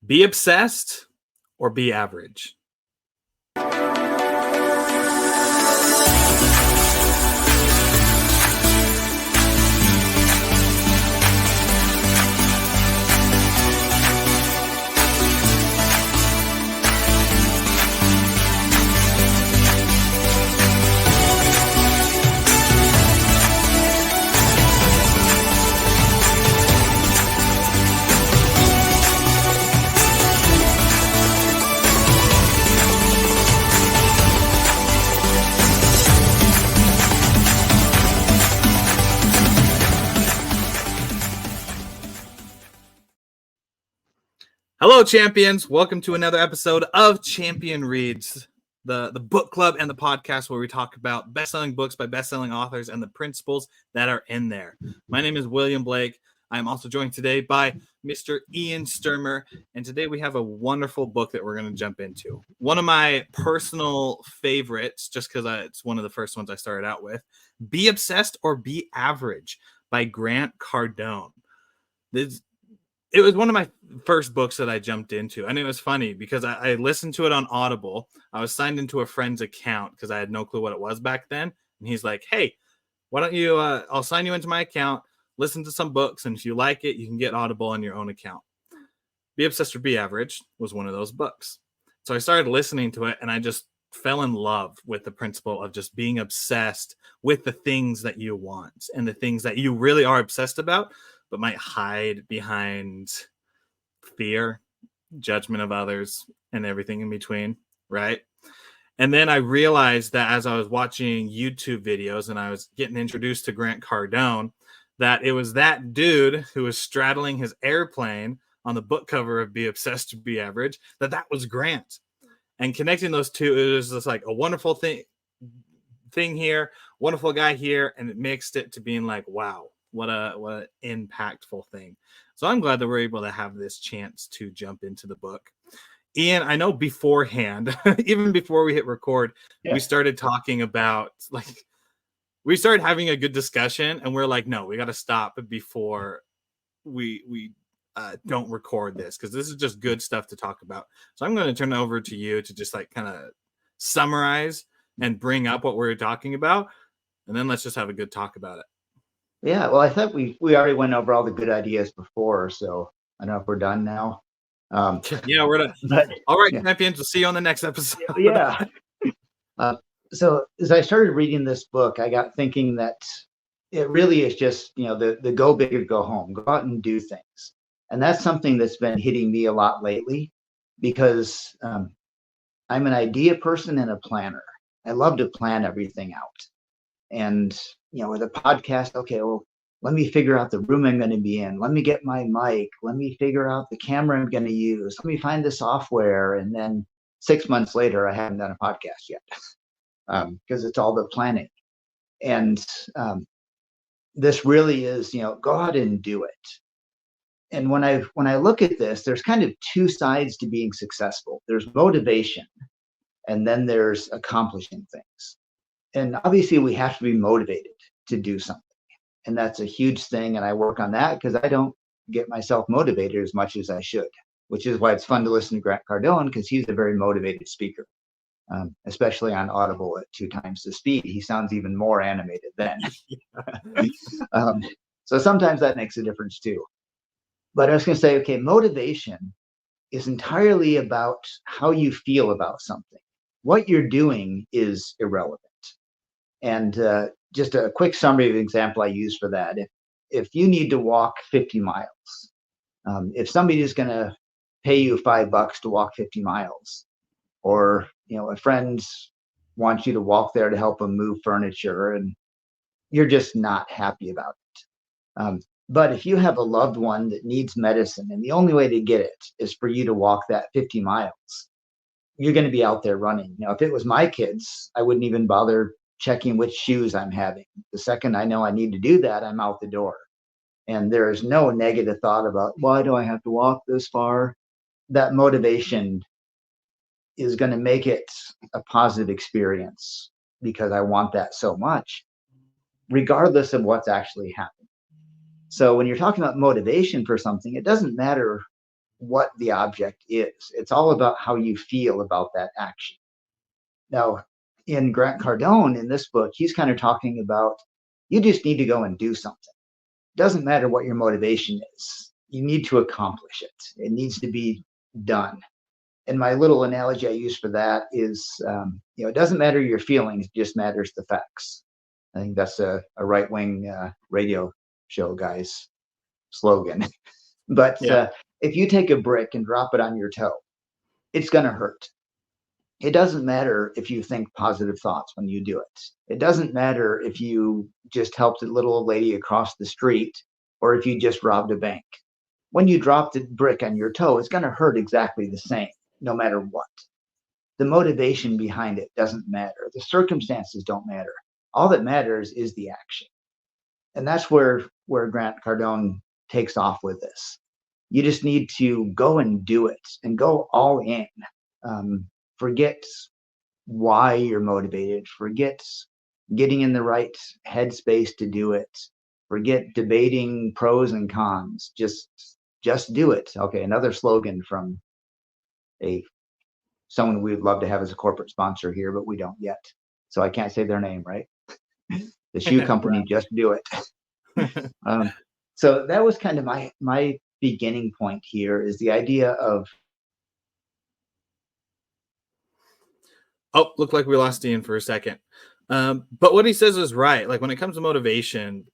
Be obsessed or be average? Hello, champions. Welcome to another episode of Champion Reads, the book club and the podcast where we talk about best-selling books by best-selling authors and the principles that are in there. My name is William Blake. I am also joined today by Mr. Ian Sturmer, and today we have a wonderful book that we're going to jump into. One of my personal favorites, just because it's one of the first ones I started out with, Be Obsessed or Be Average by Grant Cardone. It was one of my first books that I jumped into. And it was funny because I listened to it on Audible. I was signed into a friend's account because I had no clue what it was back then. And he's like, hey, why don't you, I'll sign you into my account, listen to some books. And if you like it, you can get Audible on your own account. Be Obsessed or Be Average was one of those books. So I started listening to it and I just fell in love with the principle of just being obsessed with the things that you want and the things that you really are obsessed about, but might hide behind fear, judgment of others, and everything in between, right? And then I realized that as I was watching YouTube videos and I was getting introduced to Grant Cardone, that it was that dude who was straddling his airplane on the book cover of Be Obsessed to Be Average, that was Grant. And connecting those two, it was just like a wonderful thing here, wonderful guy here, and it mixed it to being like, wow. What an impactful thing. So I'm glad that we're able to have this chance to jump into the book. Ian, I know beforehand, even before we hit record, we started talking about, we started having a good discussion and we're like, no, we got to stop before we don't record this because this is just good stuff to talk about. So I'm going to turn it over to you to just kind of summarize and bring up what we're talking about. And then let's just have a good talk about it. Yeah, well, I thought we already went over all the good ideas before, so I don't know if we're done now. Yeah, we're done. All right, champions, we'll see you on the next episode. Yeah. So as I started reading this book, I got thinking that it really is just, the go big or go home, go out and do things. And that's something that's been hitting me a lot lately because I'm an idea person and a planner. I love to plan everything out. And, with a podcast, okay, well, let me figure out the room I'm going to be in. Let me get my mic. Let me figure out the camera I'm going to use. Let me find the software. And then 6 months later, I haven't done a podcast yet because it's all the planning. And this really is, go out and do it. And when I look at this, there's kind of two sides to being successful. There's motivation, and then there's accomplishing things. And obviously we have to be motivated to do something. And that's a huge thing. And I work on that because I don't get myself motivated as much as I should, which is why it's fun to listen to Grant Cardone because he's a very motivated speaker, especially on Audible at 2 times the speed. He sounds even more animated then. So sometimes that makes a difference too. But I was going to say, okay, motivation is entirely about how you feel about something. What you're doing is irrelevant. And just a quick summary of an example I use for that. If you need to walk 50 miles, if somebody is going to pay you $5 to walk 50 miles, or, a friend wants you to walk there to help them move furniture and you're just not happy about it. But if you have a loved one that needs medicine and the only way to get it is for you to walk that 50 miles, you're going to be out there running. If it was my kids, I wouldn't even bother checking which shoes I'm having. The second I know I need to do that, I'm out the door. And there is no negative thought about, why do I have to walk this far? That motivation is going to make it a positive experience because I want that so much, regardless of what's actually happening. So when you're talking about motivation for something, it doesn't matter what the object is. It's all about how you feel about that action. Now, in Grant Cardone, in this book, he's kind of talking about you just need to go and do something. Doesn't matter what your motivation is. You need to accomplish it. It needs to be done. And my little analogy I use for that is, it doesn't matter your feelings, it just matters the facts. I think that's a right-wing radio show guy's slogan. But if you take a brick and drop it on your toe, it's going to hurt. It doesn't matter if you think positive thoughts when you do it. It doesn't matter if you just helped a little old lady across the street or if you just robbed a bank. When you drop the brick on your toe, it's going to hurt exactly the same, no matter what. The motivation behind it doesn't matter. The circumstances don't matter. All that matters is the action. And that's where Grant Cardone takes off with this. You just need to go and do it and go all in. Forget why you're motivated. Forget getting in the right headspace to do it. Forget debating pros and cons. Just do it. Okay, another slogan from someone we would love to have as a corporate sponsor here, but we don't yet. So I can't say their name, right? The shoe company, Just Do It. So that was kind of my beginning point here, is the idea of. Oh, looked like we lost Ian for a second. But what he says is right. Like when it comes to motivation,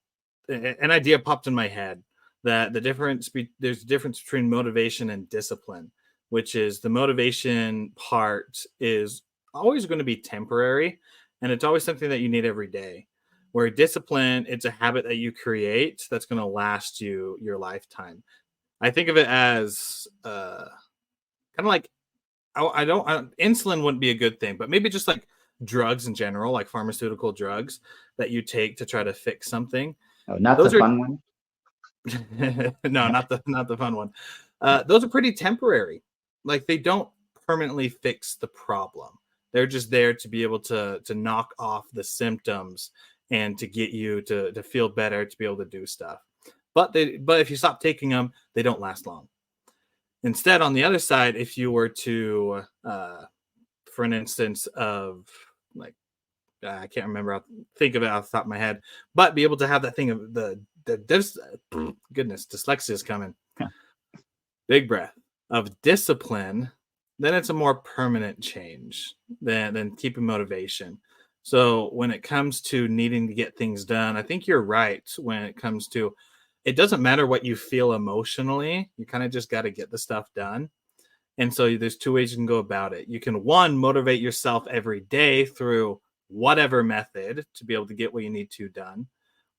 an idea popped in my head that there's a difference between motivation and discipline, which is the motivation part is always going to be temporary, and it's always something that you need every day. Where discipline, it's a habit that you create that's going to last you your lifetime. I think of it as kind of like, insulin wouldn't be a good thing, but maybe just like drugs in general, like pharmaceutical drugs that you take to try to fix something. Oh, not those the fun one. No, not the fun one. Those are pretty temporary. Like they don't permanently fix the problem. They're just there to be able to knock off the symptoms and to get you to feel better, to be able to do stuff. But if you stop taking them, they don't last long. Instead, on the other side, if you were to, for an instance of like, I can't remember, think of it off the top of my head, but be able to have that thing of goodness, dyslexia is coming. Big breath of discipline, then it's a more permanent change than keeping motivation. So when it comes to needing to get things done, I think you're right when it comes to, it doesn't matter what you feel emotionally. You kind of just got to get the stuff done. And so there's two ways you can go about it. You can, one, motivate yourself every day through whatever method to be able to get what you need to done.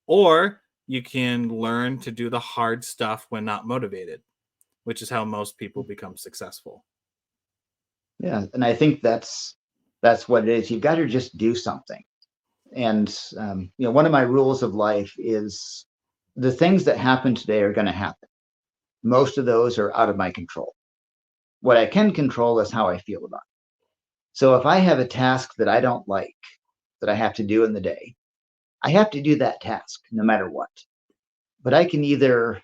Or you can learn to do the hard stuff when not motivated, which is how most people become successful. Yeah, and I think that's what it is. You've got to just do something. And one of my rules of life is the things that happen today are going to happen. Most of those are out of my control. What I can control is how I feel about it. So if I have a task that I don't like, that I have to do in the day, I have to do that task no matter what. But I can either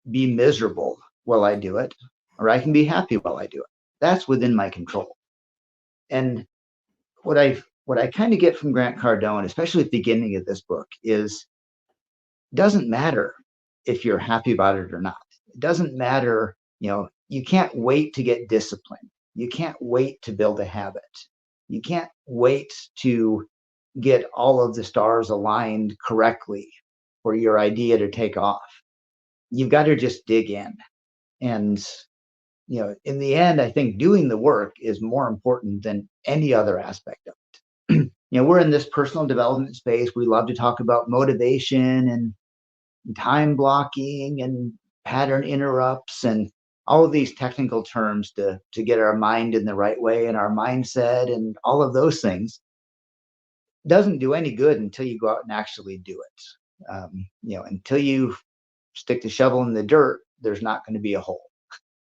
be miserable while I do it, or I can be happy while I do it. That's within my control. And what I kind of get from Grant Cardone, especially at the beginning of this book, is it doesn't matter if you're happy about it or not. It doesn't matter, you can't wait to get disciplined. You can't wait to build a habit. You can't wait to get all of the stars aligned correctly for your idea to take off. You've got to just dig in. And, in the end, I think doing the work is more important than any other aspect of it. We're in this personal development space. We love to talk about motivation and time blocking and pattern interrupts and all of these technical terms to get our mind in the right way and our mindset and all of those things. Doesn't do any good until you go out and actually do it. Until you stick the shovel in the dirt, there's not going to be a hole.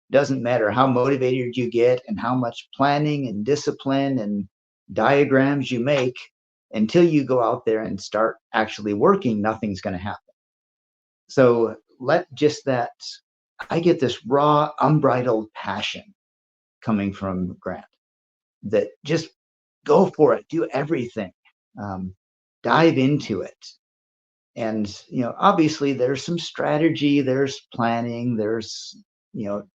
Doesn't matter how motivated you get and how much planning and discipline and diagrams you make, until you go out there and start actually working, nothing's going to happen. So let just that I get this raw, unbridled passion coming from Grant that just go for it, do everything, dive into it. And, obviously there's some strategy, there's planning, there's,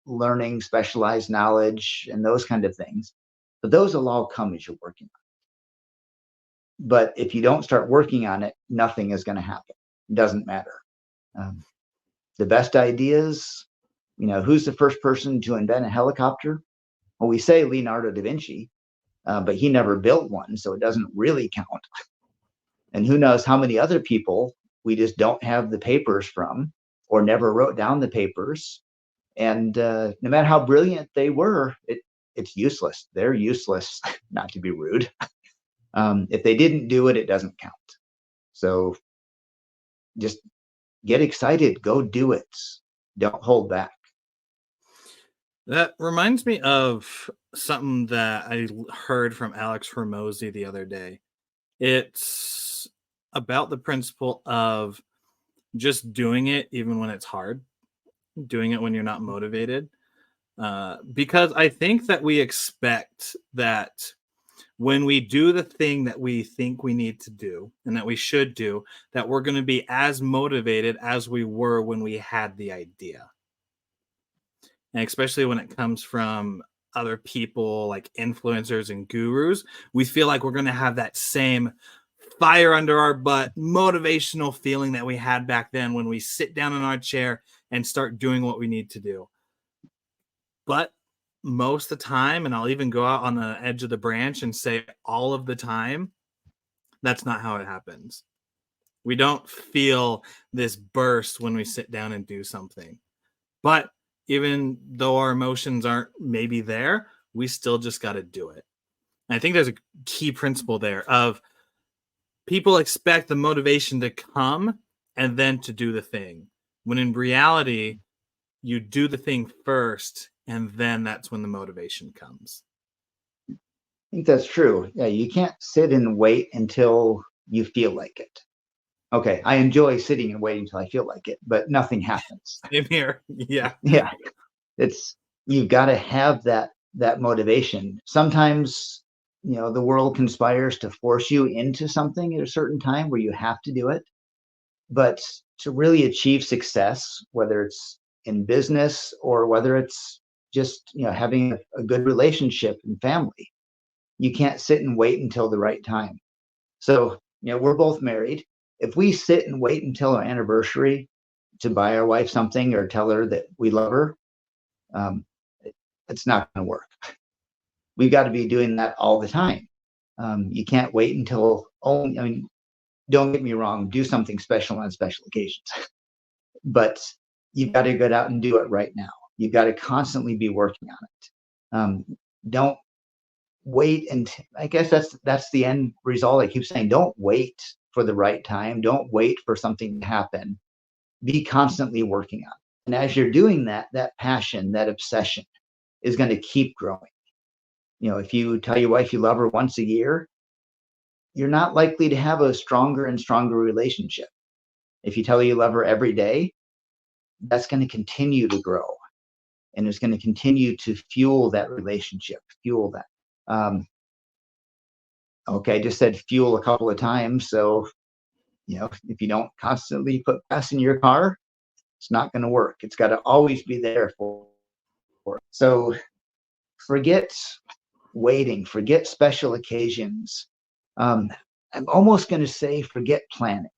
learning specialized knowledge and those kind of things. But those will all come as you're working on it. But if you don't start working on it, nothing is going to happen. It doesn't matter. The best ideas, who's the first person to invent a helicopter? Well, we say Leonardo da Vinci, but he never built one, so it doesn't really count. And who knows how many other people we just don't have the papers from or never wrote down the papers. And no matter how brilliant they were, it's useless. They're useless, not to be rude. If they didn't do it, it doesn't count. So just get excited, go do it. Don't hold back. That reminds me of something that I heard from Alex Hormozy the other day. It's about the principle of just doing it even when it's hard, doing it when you're not motivated. Because I think that we expect that when we do the thing that we think we need to do and that we should do, that we're going to be as motivated as we were when we had the idea. And especially when it comes from other people like influencers and gurus, we feel like we're going to have that same fire under our butt, motivational feeling that we had back then when we sit down in our chair and start doing what we need to do. But most of the time, and I'll even go out on the edge of the branch and say all of the time, that's not how it happens. We don't feel this burst when we sit down and do something. But even though our emotions aren't maybe there, we still just got to do it. And I think there's a key principle there of people expect the motivation to come and then to do the thing. When in reality, you do the thing first, and then that's when the motivation comes. I think that's true. Yeah, you can't sit and wait until you feel like it. Okay, I enjoy sitting and waiting until I feel like it, but nothing happens. Same here. Yeah. Yeah. You've got to have that motivation. Sometimes, the world conspires to force you into something at a certain time where you have to do it. But to really achieve success, whether it's in business or whether it's just, having a good relationship and family, you can't sit and wait until the right time. So, we're both married. If we sit and wait until our anniversary to buy our wife something or tell her that we love her, it's not going to work. We've got to be doing that all the time. You can't wait until don't get me wrong, do something special on special occasions, but you've got to get out and do it right now. You've got to constantly be working on it. Don't wait. And I guess that's the end result. I keep saying, don't wait for the right time. Don't wait for something to happen. Be constantly working on it. And as you're doing that passion, that obsession is going to keep growing. If you tell your wife you love her once a year, you're not likely to have a stronger and stronger relationship. If you tell her you love her every day, that's going to continue to grow. And it's going to continue to fuel that relationship, fuel that. Okay, I just said fuel a couple of times. So, if you don't constantly put gas in your car, it's not going to work. It's got to always be there for it. So forget waiting, forget special occasions. I'm almost going to say forget planning.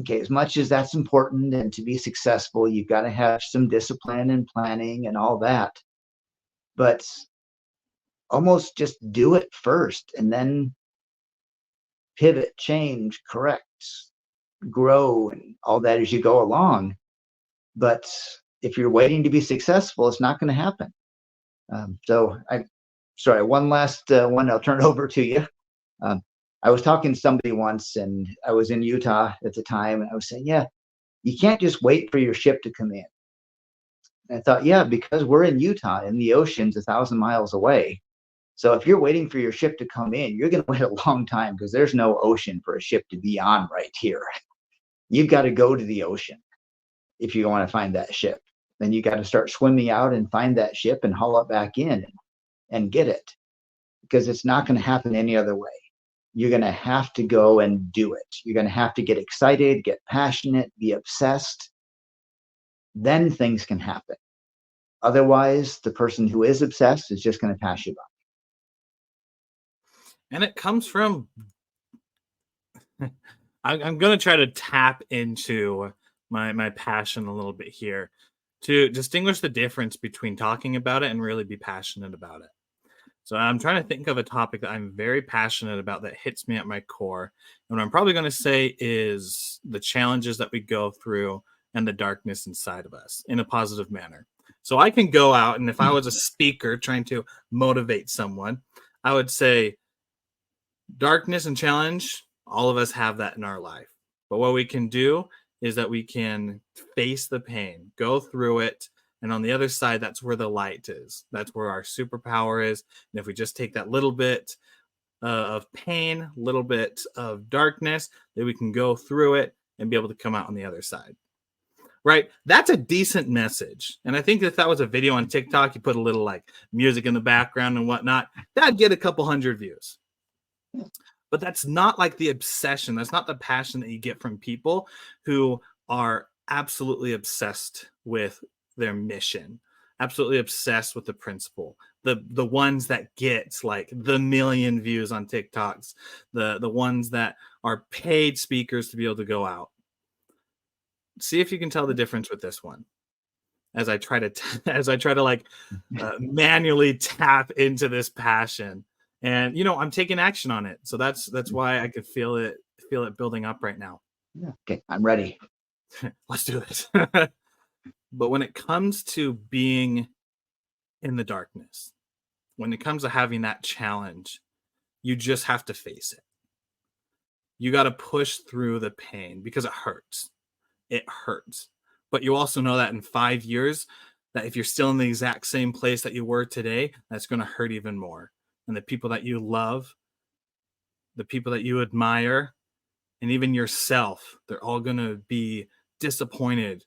Okay, as much as that's important and to be successful, you've got to have some discipline and planning and all that. But almost just do it first and then pivot, change, correct, grow, and all that as you go along. But if you're waiting to be successful, it's not going to happen. One last one, I'll turn it over to you. I was talking to somebody once, and I was in Utah at the time, and I was saying, yeah, you can't just wait for your ship to come in. And I thought, yeah, because we're in Utah, and the ocean's 1,000 miles away. So if you're waiting for your ship to come in, you're going to wait a long time because there's no ocean for a ship to be on right here. You've got to go to the ocean if you want to find that ship. then you got to start swimming out and find that ship and haul it back in and get it, because it's not going to happen any other way. You're going to have to go and do it. You're going to have to get excited, get passionate, be obsessed. Then things can happen. Otherwise, the person who is obsessed is just going to pass you by. And it comes from, I'm going to try to tap into my passion a little bit here to distinguish the difference between talking about it and really be passionate about it. So I'm trying to think of a topic that I'm very passionate about that hits me at my core. And what I'm probably going to say is the challenges that we go through and the darkness inside of us in a positive manner. So I can go out, and if I was a speaker trying to motivate someone, I would say darkness and challenge, all of us have that in our life. But what we can do is that we can face the pain, go through it. And on the other side, that's where the light is. That's where our superpower is. And if we just take that little bit of pain, little bit of darkness, then we can go through it and be able to come out on the other side. Right? That's a decent message. And I think if that was a video on TikTok, you put a little like music in the background and whatnot, that'd get a couple hundred views. But that's not like the obsession. That's not the passion that you get from people who are absolutely obsessed with their mission, absolutely obsessed with the principle, the ones that get like the million views on TikToks, the ones that are paid speakers to be able to go out. See if you can tell the difference with this one as I try to like manually tap into this passion. And I'm taking action on it, so that's why I could feel it building up right now. Yeah. Okay, I'm ready. Let's do this. But when it comes to being in the darkness, when it comes to having that challenge, you just have to face it. You got to push through the pain because it hurts. It hurts. But you also know that in 5 years, that if you're still in the exact same place that you were today, that's going to hurt even more. And the people that you love, the people that you admire, and even yourself, they're all going to be disappointed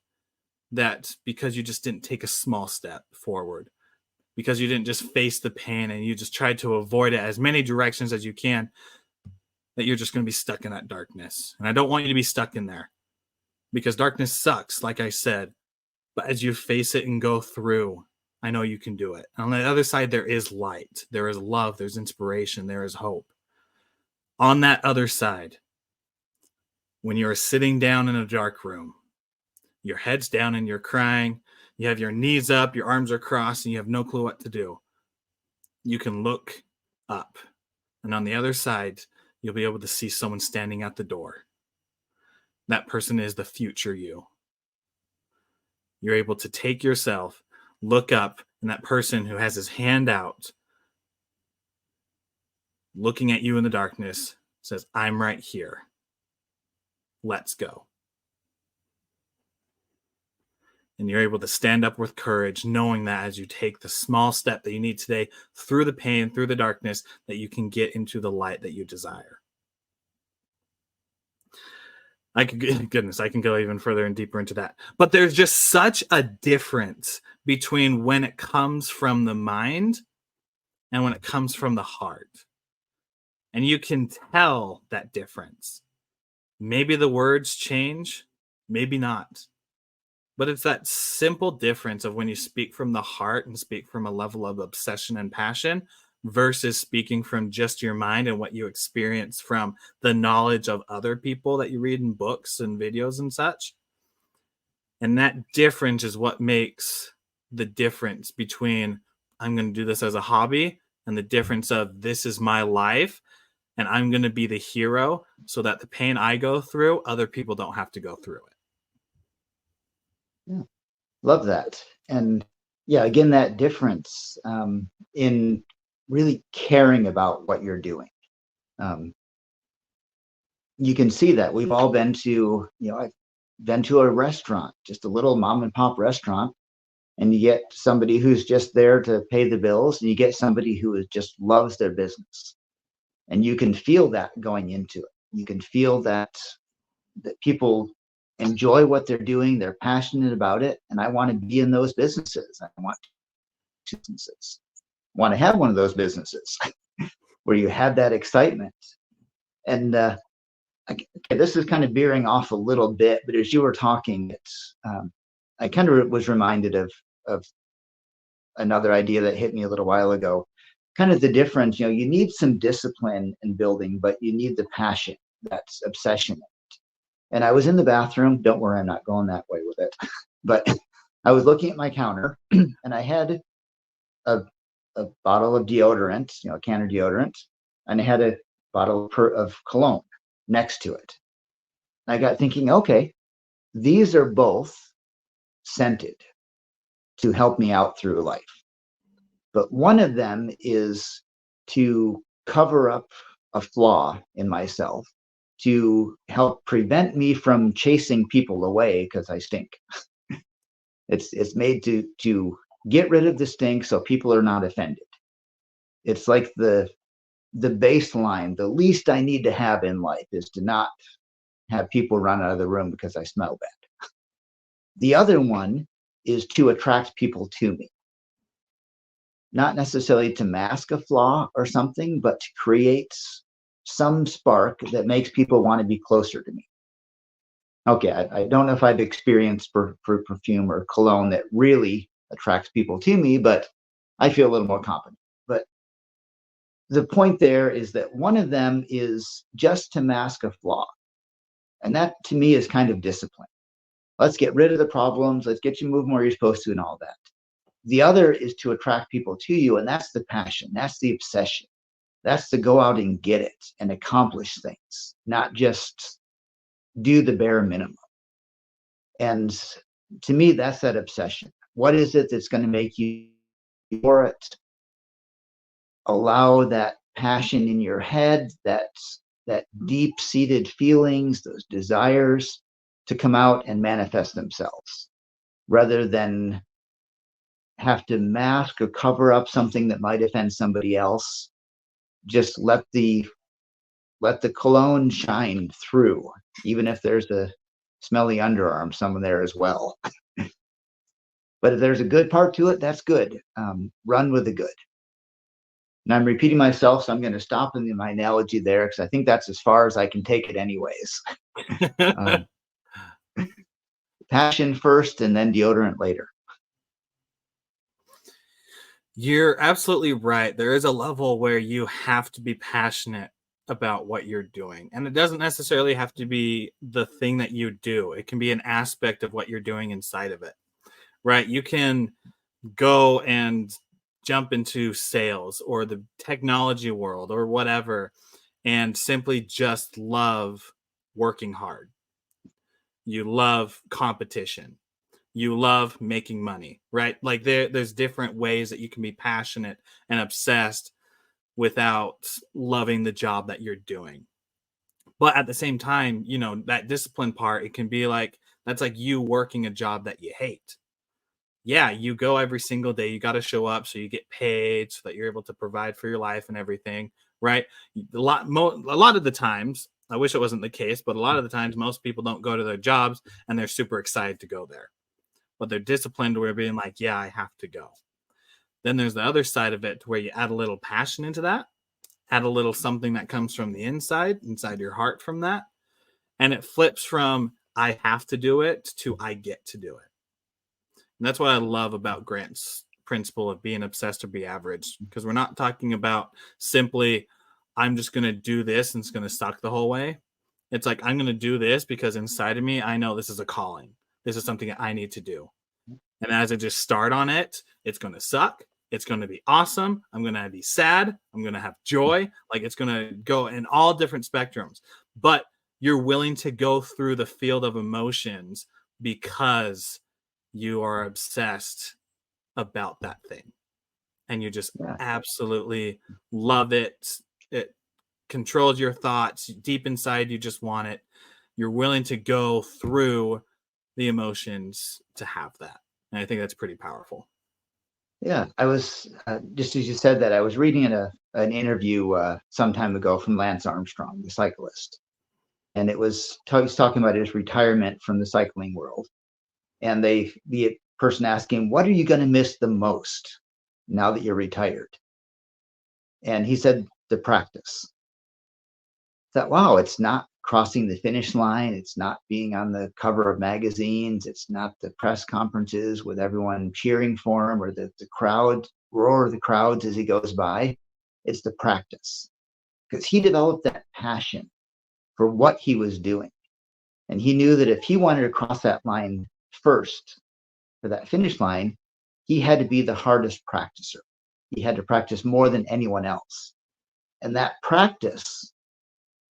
that because you just didn't take a small step forward, because you didn't just face the pain and you just tried to avoid it as many directions as you can, that you're just going to be stuck in that darkness. And I don't want you to be stuck in there, because darkness sucks, like I said. But as you face it and go through, I know you can do it. On the other side, there is light, there is love, there's inspiration, there is hope. On that other side, when you're sitting down in a dark room, your head's down and you're crying, you have your knees up, your arms are crossed, and you have no clue what to do, you can look up. And on the other side, you'll be able to see someone standing at the door. That person is the future you. You're able to take yourself, look up, and that person who has his hand out, looking at you in the darkness, says, I'm right here. Let's go. And you're able to stand up with courage, knowing that as you take the small step that you need today through the pain, through the darkness, that you can get into the light that you desire. I can go even further and deeper into that. But there's just such a difference between when it comes from the mind and when it comes from the heart. And you can tell that difference. Maybe the words change, maybe not. But it's that simple difference of when you speak from the heart and speak from a level of obsession and passion versus speaking from just your mind and what you experience from the knowledge of other people that you read in books and videos and such. And that difference is what makes the difference between I'm going to do this as a hobby and the difference of this is my life and I'm going to be the hero so that the pain I go through, other people don't have to go through it. Yeah, love that. And yeah, again, that difference in really caring about what you're doing. You can see that we've all been to, I've been to a restaurant, just a little mom and pop restaurant, and you get somebody who's just there to pay the bills, and you get somebody who just loves their business. And you can feel that going into it. You can feel that people enjoy what they're doing. They're passionate about it. And I want to be in those businesses. I want businesses. I want to have one of those businesses where you have that excitement. And okay, this is kind of veering off a little bit, but as you were talking, I kind of was reminded of another idea that hit me a little while ago. Kind of the difference, you need some discipline in building, but you need the passion, that's obsession. And I was in the bathroom. Don't worry, I'm not going that way with it. But I was looking at my counter, and I had a bottle of deodorant, a can of deodorant, and I had a bottle of cologne next to it. I got thinking, okay, these are both scented to help me out through life. But one of them is to cover up a flaw in myself, to help prevent me from chasing people away because I stink. It's made to get rid of the stink so people are not offended. It's like the baseline, the least I need to have in life is to not have people run out of the room because I smell bad. The other one is to attract people to me. Not necessarily to mask a flaw or something, but to create some spark that makes people want to be closer to me. Okay, I don't know if I've experienced for perfume or cologne that really attracts people to me, but I feel a little more confident. But the point there is that one of them is just to mask a flaw. And that to me is kind of discipline. Let's get rid of the problems. Let's get you moving where you're supposed to and all that. The other is to attract people to you. And that's the passion. That's the obsession. That's to go out and get it and accomplish things, not just do the bare minimum. And to me, that's that obsession. What is it that's going to make you for it? Allow that passion in your head, that deep-seated feelings, those desires to come out and manifest themselves, rather than have to mask or cover up something that might offend somebody else. Just let the cologne shine through, even if there's a smelly underarm somewhere there as well. But if there's a good part to it, that's good. Run with the good. And I'm repeating myself, so I'm going to stop in my analogy there because I think that's as far as I can take it anyways. Passion first and then deodorant later. You're absolutely right. There is a level where you have to be passionate about what you're doing. And it doesn't necessarily have to be the thing that you do. It can be an aspect of what you're doing inside of it, right? You can go and jump into sales or the technology world or whatever and simply just love working hard. You love competition. You love making money, right? Like there's different ways that you can be passionate and obsessed without loving the job that you're doing. But at the same time, that discipline part, it can be like, that's like you working a job that you hate. Yeah, you go every single day. You got to show up so you get paid so that you're able to provide for your life and everything, right? A lot of the times, I wish it wasn't the case, but a lot of the times most people don't go to their jobs and they're super excited to go there. But they're disciplined where being like, yeah, I have to go. Then there's the other side of it where you add a little passion into that, add a little something that comes from the inside your heart from that. And it flips from I have to do it to I get to do it. And that's what I love about Grant's principle of being obsessed or be average, because we're not talking about simply, I'm just going to do this and it's going to suck the whole way. It's like, I'm going to do this because inside of me, I know this is a calling. This is something I need to do. And as I just start on it, it's going to suck. It's going to be awesome. I'm going to be sad. I'm going to have joy. Like it's going to go in all different spectrums. But you're willing to go through the field of emotions because you are obsessed about that thing. And you just absolutely love it. It controls your thoughts. Deep inside, you just want it. You're willing to go through the emotions to have that. And I think that's pretty powerful. Yeah, I was, just as you said that, I was reading an interview some time ago from Lance Armstrong, the cyclist. and he's talking about his retirement from the cycling world. And the person asked him, "What are you going to miss the most now that you're retired?" And he said, "The practice." I thought, wow, it's not crossing the finish line. It's not being on the cover of magazines. It's not the press conferences with everyone cheering for him or the crowd roar of the crowds as he goes by. It's the practice, because he developed that passion for what he was doing. And he knew that if he wanted to cross that line first, for that finish line, he had to be the hardest practicer. He had to practice more than anyone else. And that practice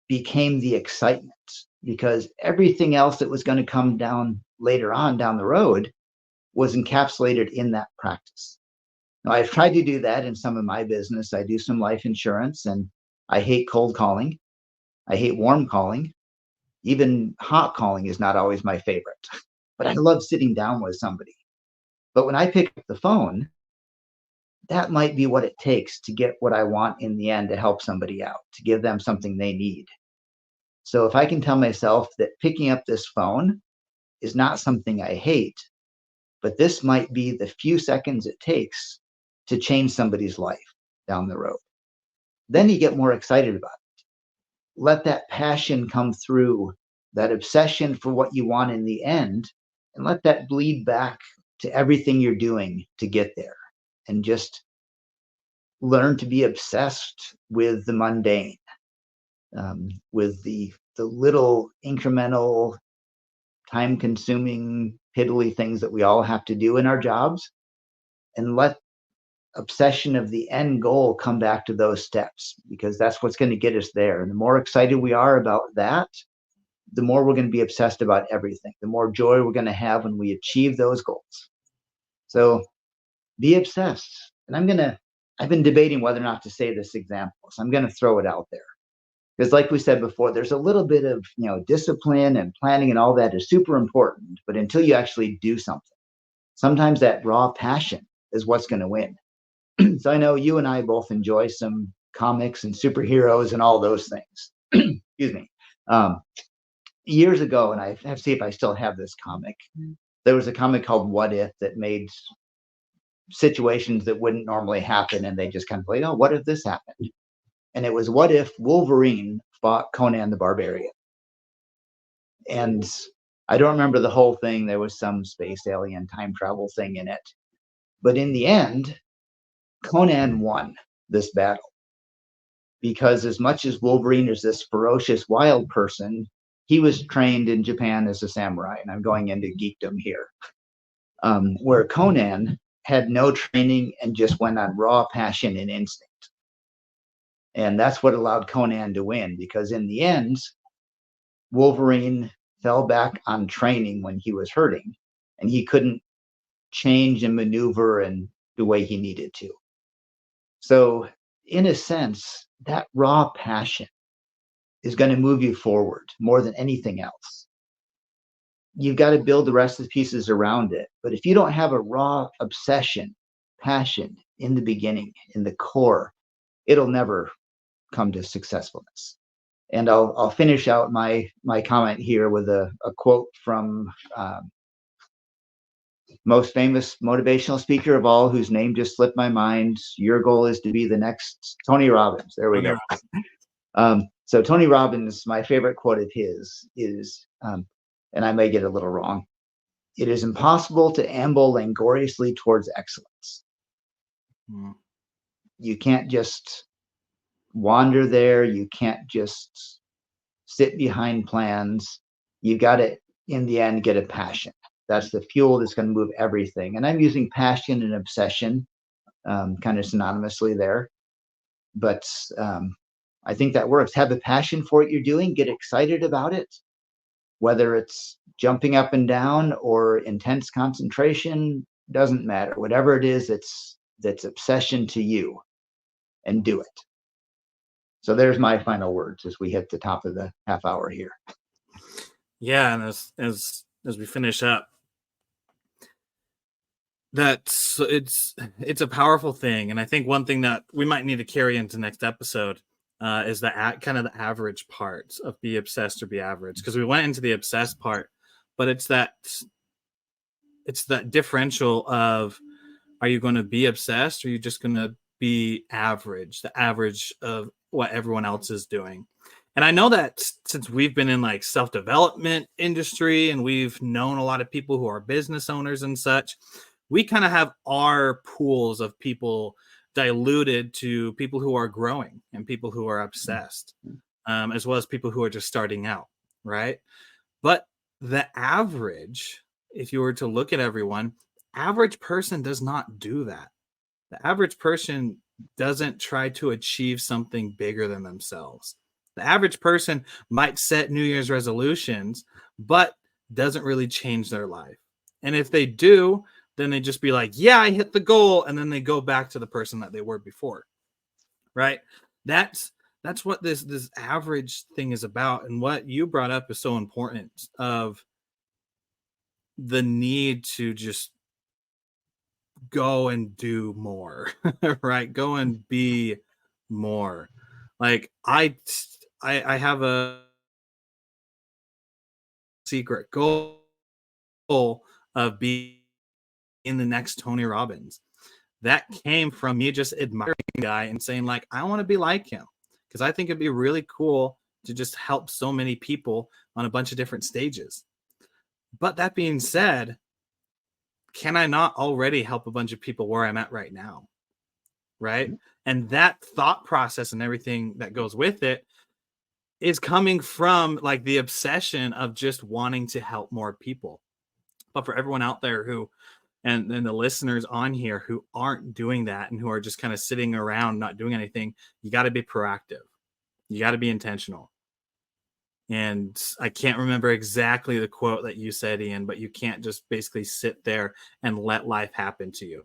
became the excitement, because everything else that was going to come down later on down the road was encapsulated in that practice. Now, I've tried to do that in some of my business. I do some life insurance, and I hate cold calling. I hate warm calling. Even hot calling is not always my favorite, but I love sitting down with somebody. But when I pick up the phone, that might be what it takes to get what I want in the end, to help somebody out, to give them something they need. So if I can tell myself that picking up this phone is not something I hate, but this might be the few seconds it takes to change somebody's life down the road, then you get more excited about it. Let that passion come through, that obsession for what you want in the end, and let that bleed back to everything you're doing to get there. And just learn to be obsessed with the mundane, with the little incremental, time-consuming, piddly things that we all have to do in our jobs, and let obsession of the end goal come back to those steps, because that's what's going to get us there. And the more excited we are about that, the more we're going to be obsessed about everything, the more joy we're going to have when we achieve those goals. So be obsessed. And I've been debating whether or not to say this example, so I'm going to throw it out there. Because like we said before, there's a little bit of, discipline and planning and all that is super important, but until you actually do something, sometimes that raw passion is what's going to win. So I know you and I both enjoy some comics and superheroes and all those things. Excuse me. Years ago, and I have to see if I still have this comic, there was a comic called What If that made situations that wouldn't normally happen, and they just kind of like, oh, what if this happened? And it was, what if Wolverine fought Conan the Barbarian? And I don't remember the whole thing. There was some space alien time travel thing in it. But in the end, Conan won this battle, because as much as Wolverine is this ferocious wild person, he was trained in Japan as a samurai. And I'm going into geekdom here, where Conan had no training and just went on raw passion and instinct. And that's what allowed Conan to win, because in the end, Wolverine fell back on training when he was hurting, and he couldn't change and maneuver in the way he needed to. So in a sense, that raw passion is going to move you forward more than anything else. You've got to build the rest of the pieces around it. But if you don't have a raw obsession, passion in the beginning, in the core, it'll never come to successfulness. And I'll finish out my comment here with a quote from most famous motivational speaker of all, whose name just slipped my mind. Your goal is to be the next Tony Robbins. There we go. So Tony Robbins, my favorite quote of his is, and I may get a little wrong, "It is impossible to amble languorously towards excellence." You can't just wander there. You can't just sit behind plans. You got to, in the end, get a passion. That's the fuel that's going to move everything. And I'm using passion and obsession kind of synonymously there. But I think that works. Have a passion for what you're doing. Get excited about it. Whether it's jumping up and down or intense concentration, doesn't matter. Whatever it is, that's obsession to you, and do it. So there's my final words as we hit the top of the half hour here. Yeah, and as we finish up, it's a powerful thing. And I think one thing that we might need to carry into next episode is the kind of the average part of be obsessed or be average, because we went into the obsessed part, but it's that differential of, are you going to be obsessed or are you just going to be average, the average of what everyone else is doing? And I know that since we've been in like self-development industry and we've known a lot of people who are business owners and such, we kind of have our pools of people diluted to people who are growing and people who are obsessed, as well as people who are just starting out, right? But the average, if you were to look at everyone, average person does not do that. The average person doesn't try to achieve something bigger than themselves. The average person might set New Year's resolutions, but doesn't really change their life. And if they do, then they just be like, yeah, I hit the goal. And then they go back to the person that they were before, right? That's what this average thing is about. And what you brought up is so important, of the need to just go and do more, right? Go and be more. Like I have a secret goal of being in the next Tony Robbins. That came from me just admiring the guy and saying, like, I want to be like him, because I think it'd be really cool to just help so many people on a bunch of different stages. But that being said, can I not already help a bunch of people where I'm at right now? Right. And that thought process and everything that goes with it is coming from like the obsession of just wanting to help more people. But for everyone out there who, and the listeners on here who aren't doing that and who are just kind of sitting around not doing anything, you got to be proactive. You got to be intentional. And I can't remember exactly the quote that you said, Ian, but you can't just basically sit there and let life happen to you.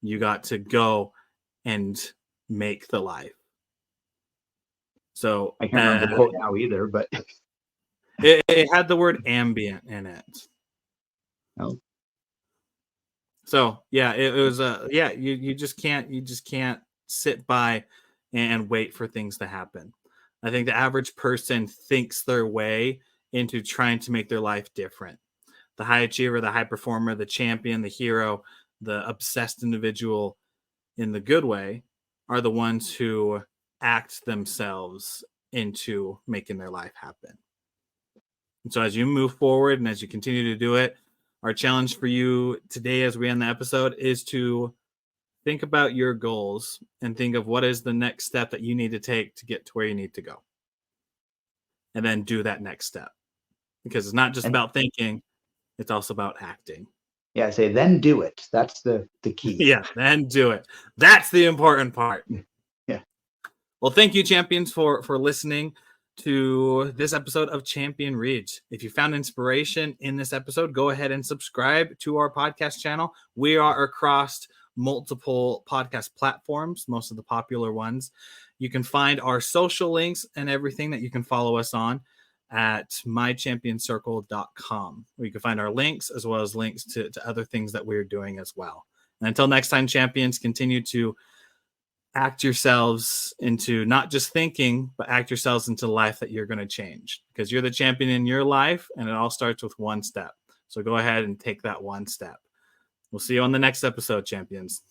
You got to go and make the life. So I can't remember the quote now either, but it had the word ambient in it. Oh. So yeah, it was you just can't sit by and wait for things to happen. I think the average person thinks their way into trying to make their life different. The high achiever, the high performer, the champion, the hero, the obsessed individual in the good way are the ones who act themselves into making their life happen. And so as you move forward and as you continue to do it, our challenge for you today as we end the episode is to think about your goals and think of what is the next step that you need to take to get to where you need to go. And then do that next step. Because it's not just about thinking, it's also about acting. Yeah, I say then do it. That's the key. Yeah, then do it. That's the important part. Yeah. Well, thank you, champions, for listening to this episode of Champion Reads. If you found inspiration in this episode, go ahead and subscribe to our podcast channel. We are across multiple podcast platforms, most of the popular ones. You can find our social links and everything that you can follow us on at mychampionscircle.com, where you can find our links as well as links to other things that we're doing as well. And until next time, champions, continue to act yourselves into not just thinking, but act yourselves into the life that you're going to change, because you're the champion in your life, and it all starts with one step. So go ahead and take that one step. We'll see you on the next episode, champions.